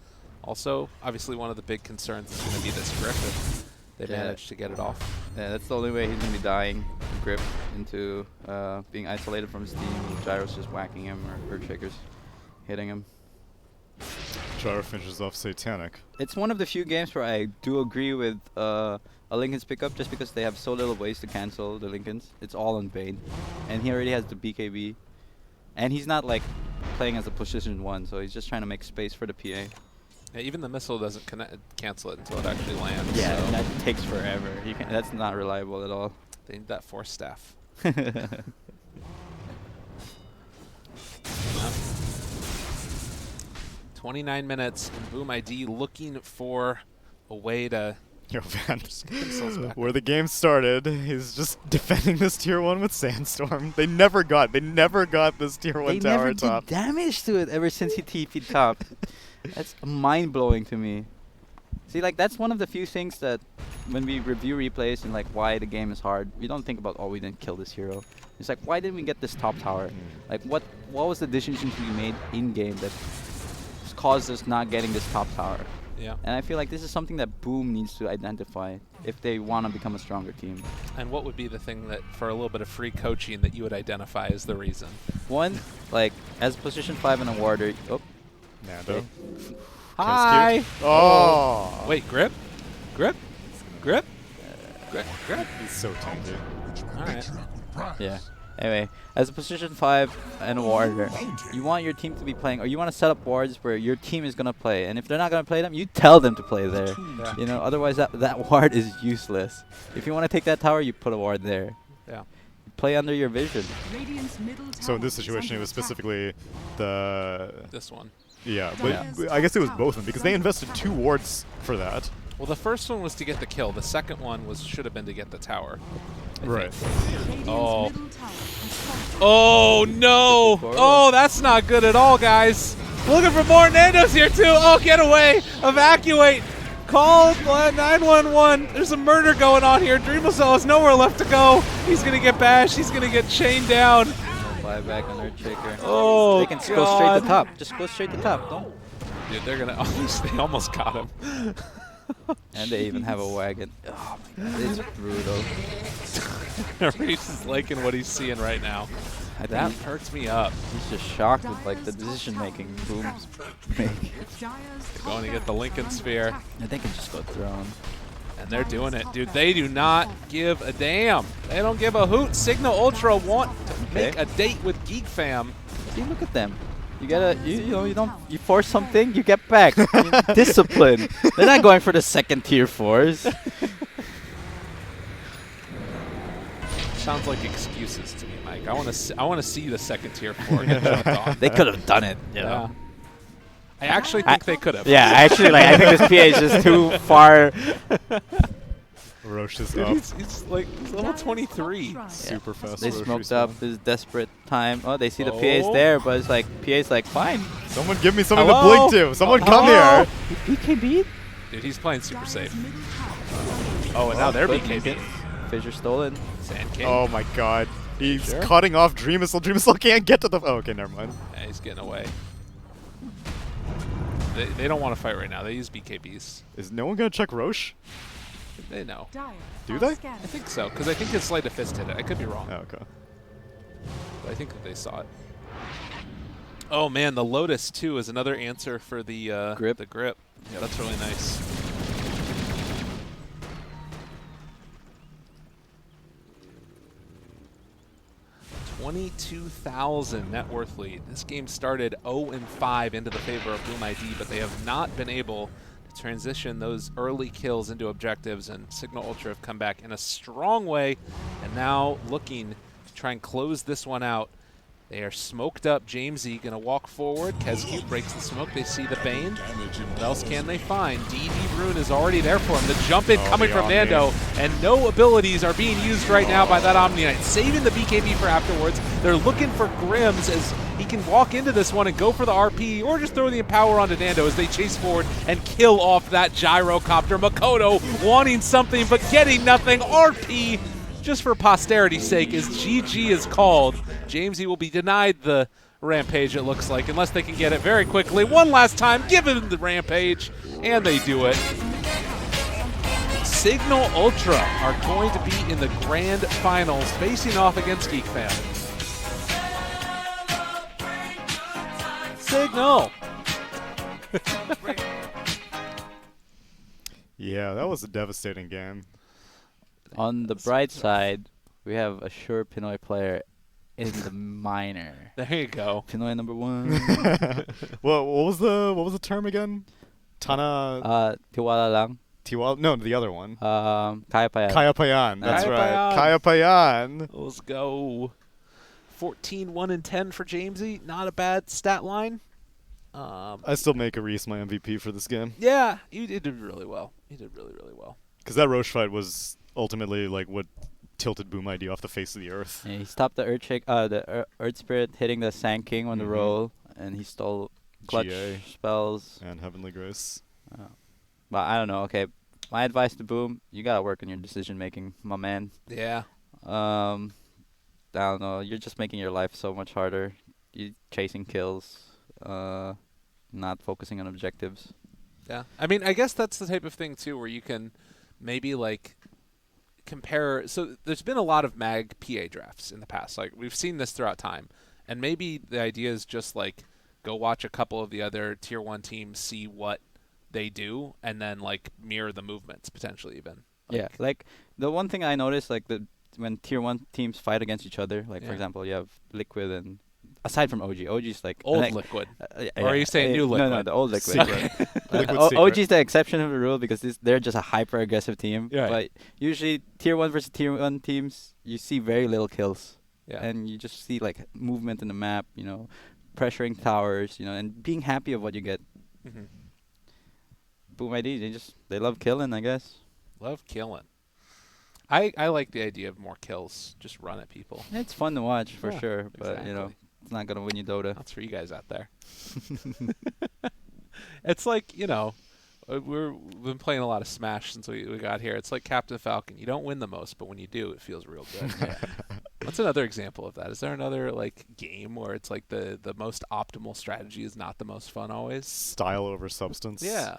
Speaker 4: Also, obviously one of the big concerns is going to be this grip if they
Speaker 1: Yeah.
Speaker 4: manage to get it off.
Speaker 1: Yeah, that's the only way he's going to be dying. Grip into being isolated from his team. Gyro's just whacking him or Earthshakers hitting him.
Speaker 2: Gyro finishes off Satanic.
Speaker 1: It's one of the few games where I do agree with a Lincoln's pickup just because they have so little ways to cancel the Lincolns. It's all on Bane. And he already has the BKB. And he's not like playing as a position 1, so he's just trying to make space for the PA.
Speaker 4: Yeah, even the missile doesn't cancel it until it actually lands.
Speaker 1: Yeah,
Speaker 4: so
Speaker 1: and that takes forever. That's not reliable at all.
Speaker 4: they need that force staff. 29 minutes, and Boom ID looking for a way to
Speaker 2: Yo, man.
Speaker 4: themselves back
Speaker 2: Where
Speaker 4: up.
Speaker 2: the game started, he's just defending this tier 1 with Sandstorm. They never got this tier 1
Speaker 1: They
Speaker 2: tower
Speaker 1: never
Speaker 2: top.
Speaker 1: did damage to it ever since he TP'd top. That's mind-blowing to me. See, like, that's one of the few things that when we review replays and, like, why the game is hard, we don't think about, oh, we didn't kill this hero. It's like, why didn't we get this top tower? Like, what was the decisions we made in-game that caused us not getting this top tower?
Speaker 4: Yeah.
Speaker 1: And I feel like this is something that Boom needs to identify if they want to become a stronger team.
Speaker 4: And what would be the thing that, for a little bit of free coaching, that you would identify as the reason?
Speaker 1: One, like, as position 5 and a warder, oh,
Speaker 2: Nando.
Speaker 1: okay.
Speaker 4: Hi!
Speaker 2: Oh!
Speaker 4: Wait, grip? Grip? Grip? Grip? Grip?
Speaker 2: He's so tanky.
Speaker 4: Alright.
Speaker 1: Yeah. Anyway, as a position 5 and a warder, you want your team to be playing, or you want to set up wards where your team is going to play. And if they're not going to play them, you tell them to play there.
Speaker 4: Yeah.
Speaker 1: You know, otherwise that ward is useless. If you want to take that tower, you put a ward there.
Speaker 4: Yeah.
Speaker 1: Play under your vision.
Speaker 3: Radiant's middle
Speaker 2: So in
Speaker 3: tower
Speaker 2: this
Speaker 3: is
Speaker 2: situation, it
Speaker 3: under
Speaker 2: was
Speaker 3: attack.
Speaker 2: specifically the...
Speaker 4: This one.
Speaker 2: Yeah,
Speaker 3: Yeah.
Speaker 2: but I guess it was both of them, because they invested 2 wards for that.
Speaker 4: Well, the first one was to get the kill. The second one should have been to get the tower. I
Speaker 2: Right.
Speaker 4: think.
Speaker 3: Radiant's
Speaker 4: Oh.
Speaker 3: middle tower has fallen.
Speaker 4: Oh, no! Oh, that's not good at all, guys. Looking for more. Nando's here, too. Oh, get away. Evacuate. Call 911. There's a murder going on here. Dreamcell has nowhere left to go. He's going to get bashed. He's going to get chained down.
Speaker 1: Fly back on their Earthshaker.
Speaker 4: Oh,
Speaker 1: They can go straight
Speaker 4: God.
Speaker 1: to top. Just go straight to top. Don't.
Speaker 4: Dude, they're going to... They almost got him.
Speaker 1: And they even have a wagon. Oh my god, it's brutal.
Speaker 4: Reese is liking what he's seeing right now.
Speaker 1: I
Speaker 4: That
Speaker 1: think
Speaker 4: hurts me up.
Speaker 1: he's just shocked with like the decision making Boom's make.
Speaker 3: Dire's
Speaker 4: Going to
Speaker 3: top
Speaker 4: get the
Speaker 3: barracks
Speaker 4: Lincoln
Speaker 3: are under
Speaker 4: Sphere.
Speaker 3: attack.
Speaker 1: And they can just go throne.
Speaker 4: And they're doing it, dude. They do not give a damn. They don't give a hoot. Cignal Ultra want to make a date with Geek Fam.
Speaker 1: See, look at them. You gotta, you force something, you get back. Discipline. They're not going for the second tier fours.
Speaker 4: Sounds like excuses to me, Mike. I want to see the second tier 4 get jumped on.
Speaker 1: They could have done it, you
Speaker 4: Yeah.
Speaker 1: know.
Speaker 4: I actually think they could have.
Speaker 1: Yeah, actually, like I think this PA is just too far.
Speaker 2: Roche is
Speaker 4: Dude,
Speaker 2: up.
Speaker 4: he's like he's level 23.
Speaker 2: Super fast.
Speaker 1: They
Speaker 2: Roche
Speaker 1: smoked
Speaker 2: is
Speaker 1: up this desperate time. Oh, they see the PA's
Speaker 4: Oh.
Speaker 1: there, but it's like PA's like fine.
Speaker 2: Someone give me something
Speaker 4: Hello?
Speaker 2: to blink to. Someone come
Speaker 4: Hello?
Speaker 2: here.
Speaker 1: BKB?
Speaker 4: Dude, he's playing super
Speaker 3: Dire's
Speaker 4: safe.
Speaker 3: middle tower is under
Speaker 4: Oh, and now they're
Speaker 1: Good.
Speaker 4: BKB.
Speaker 1: Fissure stolen.
Speaker 4: Sand King.
Speaker 2: Oh my god. He's
Speaker 4: Sure.
Speaker 2: cutting off Dreamcell. Dreamcell can't get to the... Oh, okay, never mind.
Speaker 4: Yeah, he's getting away. They don't want to fight right now. They use BKBs.
Speaker 2: Is no one gonna check Roche?
Speaker 4: They know.
Speaker 3: Dire
Speaker 2: Do
Speaker 3: are
Speaker 2: they?
Speaker 3: scattered.
Speaker 4: I think so, because I think his Sleight of Fist hit it. I could be wrong.
Speaker 2: Oh, okay.
Speaker 4: But I think that they saw it. Oh man, the Lotus too is another answer for the
Speaker 1: Grip.
Speaker 4: The grip. Yeah, that's really nice. $22,000 net worth lead. This game started 0-5 into the favor of Boom ID, but they have not been able to transition those early kills into objectives, and Cignal Ultra have come back in a strong way, and now looking to try and close this one out. They are smoked up. Jamesy going to walk forward. Kezcube breaks the smoke. They see the Bane. What else can they find? DD Rune is already there for him. The jump in coming from Nando, and no abilities are being used right now by that Omni Knight. Saving the BKB for afterwards. They're looking for Grims as he can walk into this one and go for the RP, or just throw the Empower onto Nando as they chase forward and kill off that Gyrocopter. Makoto wanting something but getting nothing. RP, just for posterity's sake, as GG is called. Jamesy will be denied the Rampage, it looks like, unless they can get it very quickly. One last time, give him the Rampage, and they do it. Cignal Ultra are going to be in the grand finals, facing off against GeekFam. Cignal!
Speaker 2: Yeah, that was a devastating game.
Speaker 1: On the bright side, we have a sure Pinoy player in the minor.
Speaker 4: There you go.
Speaker 1: Pinoy number 1.
Speaker 2: what was the term again? Tana
Speaker 1: Tiwala lang.
Speaker 2: Tiwal? No, the other one.
Speaker 1: Kaya pa yan.
Speaker 2: Kaya Payan. That's
Speaker 4: Kaya
Speaker 2: right.
Speaker 4: Payan.
Speaker 2: Kaya Payan.
Speaker 4: Let's go. 14, 1, and 10 for Jamesy. Not a bad stat line.
Speaker 2: I still make Reese my MVP for this game.
Speaker 4: Yeah, he did really well. He did really, really well.
Speaker 2: Because that Roche fight was ultimately like what tilted Boom ID off the face of the earth.
Speaker 1: Yeah, he stopped the Earth Spirit hitting the Sand King on the roll, and he stole clutch
Speaker 2: GA.
Speaker 1: spells.
Speaker 2: And Heavenly Grace.
Speaker 1: But I don't know. Okay, my advice to Boom: you gotta work on your decision making, my man.
Speaker 4: Yeah.
Speaker 1: I don't know. You're just making your life so much harder. You chasing kills, not focusing on objectives.
Speaker 4: Yeah. I mean, I guess that's the type of thing, too, where you can maybe, like, compare. So there's been a lot of MAG PA drafts in the past. Like, we've seen this throughout time. And maybe the idea is just, like, go watch a couple of the other Tier 1 teams, see what they do, and then, like, mirror the movements, potentially, even.
Speaker 1: Yeah, like, the one thing I noticed, like, when Tier 1 teams fight against each other, like, for
Speaker 4: Yeah.
Speaker 1: example, you have Liquid and... Aside from OG, OG's like...
Speaker 4: Old
Speaker 1: like,
Speaker 4: Liquid.
Speaker 1: yeah,
Speaker 4: Or are you saying new
Speaker 1: No,
Speaker 4: Liquid?
Speaker 1: the old Liquid.
Speaker 2: Secret. Liquid Secret.
Speaker 1: OG's the exception of the rule because they're just a hyper-aggressive team.
Speaker 4: Yeah.
Speaker 1: But usually, Tier 1 versus Tier 1 teams, you see very little kills.
Speaker 4: Yeah.
Speaker 1: And you just see, like, movement in the map, you know, pressuring towers, you know, and being happy of what you get.
Speaker 4: Mm-hmm.
Speaker 1: Boom ID, they love killing, I guess.
Speaker 4: Love killing. I like the idea of more kills. Just run at people.
Speaker 1: It's fun to watch, for
Speaker 4: Yeah,
Speaker 1: sure. But, you know,
Speaker 4: exactly.
Speaker 1: it's not going to win you Dota.
Speaker 4: That's for you guys out there. It's like, you know, we've been playing a lot of Smash since we got here. It's like Captain Falcon. You don't win the most, but when you do, it feels real good. What's another example of that? Is there another, like, game where it's like the most optimal strategy is not the most fun always?
Speaker 2: Style over substance.
Speaker 4: Yeah.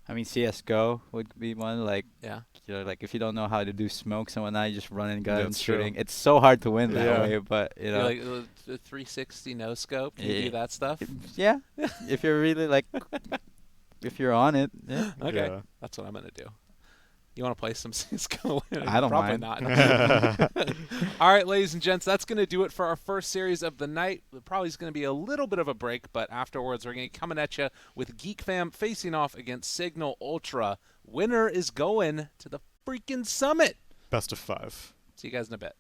Speaker 1: I mean, CSGO would be one, like,
Speaker 4: Yeah.
Speaker 1: you know, like if you don't know how to do smokes and whatnot, you just run and gun and
Speaker 2: That's true.
Speaker 1: shooting. It's so hard to win that
Speaker 2: Yeah.
Speaker 1: way, but, you know.
Speaker 4: Like the 360 no scope. Can you
Speaker 1: Yeah.
Speaker 4: do that stuff?
Speaker 1: Yeah, if you're really, like, if you're on it, yeah.
Speaker 4: Okay.
Speaker 2: Yeah.
Speaker 4: That's what I'm going to do. You want to play some CSGO?
Speaker 1: I don't
Speaker 4: Probably
Speaker 1: mind.
Speaker 4: not. All right, ladies and gents, that's going to do it for our first series of the night. It probably is going to be a little bit of a break, but afterwards we're going to be coming at you with Geek Fam facing off against Cignal Ultra. Winner is going to the freaking summit.
Speaker 2: Best of 5.
Speaker 4: See you guys in a bit.